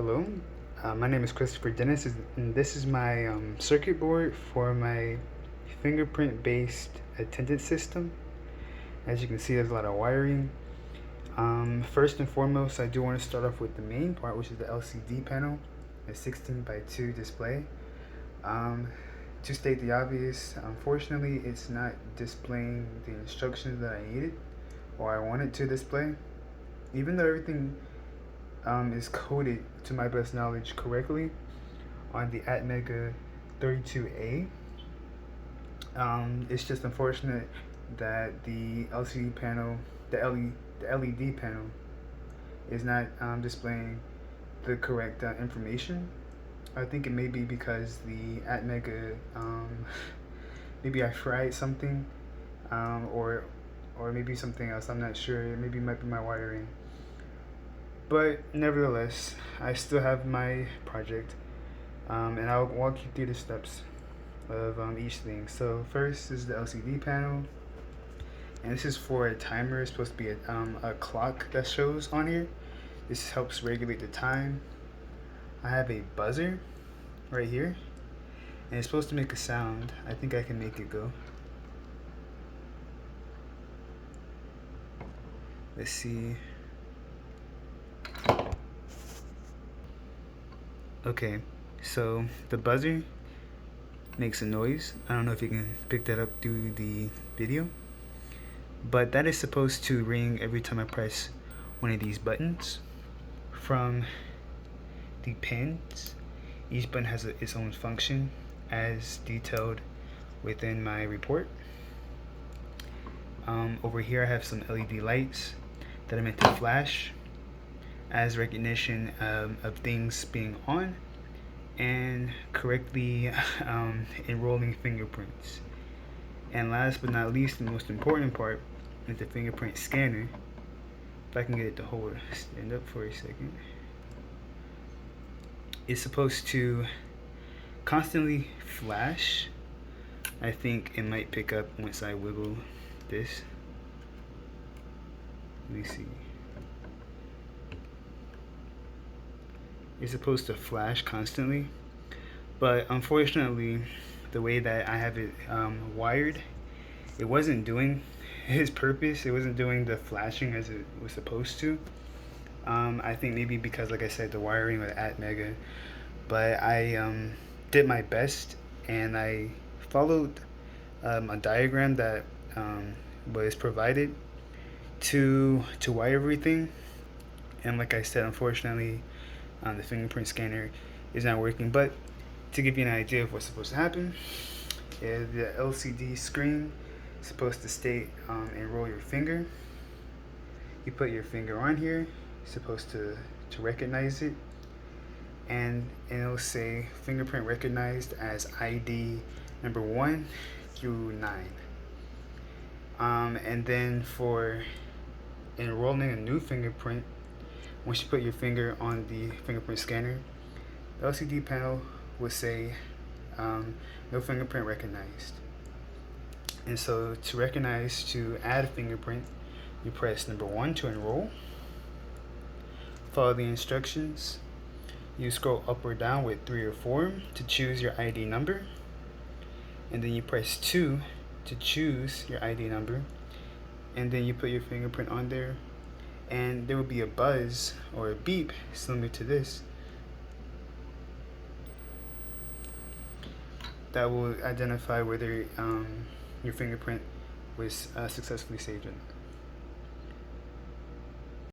Hello, my name is Christopher Dennis, and this is my circuit board for my fingerprint-based attendance system. As you can see, there's a lot of wiring. First and foremost, I do want to start off with the main part, which is the LCD panel, a 16:2 display. To state the obvious, unfortunately, it's not displaying the instructions that I needed or I wanted to display. Even though everything is coded, to my best knowledge, correctly on the ATmega 32A. It's just unfortunate that the LCD panel, the LED panel, is not displaying the correct information. I think it may be because the ATmega, maybe I fried something, or maybe something else. I'm not sure. Maybe it might be my wiring. But nevertheless, I still have my project, and I'll walk you through the steps of each thing. So first is the LCD panel, and this is for a timer. It's supposed to be a clock that shows on here. This helps regulate the time. I have a buzzer right here, and it's supposed to make a sound. I think I can make it go. Let's see. Okay, so the buzzer makes a noise. I don't know if you can pick that up through the video, but that is supposed to ring every time I press one of these buttons. From the pins, each button has its own function as detailed within my report. Over here I have some LED lights that are meant to flash as recognition of things being on and correctly enrolling fingerprints. And last but not least, the most important part is the fingerprint scanner. If I can get it to stand up for a second. It's supposed to constantly flash. I think it might pick up once I wiggle this. Let me see. It's supposed to flash constantly, but unfortunately the way that I have it wired, it wasn't doing its purpose. It wasn't doing the flashing as it was supposed to. I think maybe because, like I said, the wiring with ATmega, but I did my best and I followed a diagram that was provided to wire everything. And like I said, unfortunately, the fingerprint scanner is not working. But to give you an idea of what's supposed to happen, the LCD screen is supposed to state enroll your finger. You put your finger on here, you're supposed to recognize it, and it'll say fingerprint recognized as ID number 1 through 9. And then for enrolling a new fingerprint, once you put your finger on the fingerprint scanner, the LCD panel will say no fingerprint recognized. And so to add a fingerprint, you press number 1 to enroll. Follow the instructions. You scroll up or down with 3 or 4 to choose your ID number. And then you press 2 to choose your ID number. And then you put your fingerprint on there. And there will be a buzz or a beep similar to this that will identify whether your fingerprint was successfully saved or not.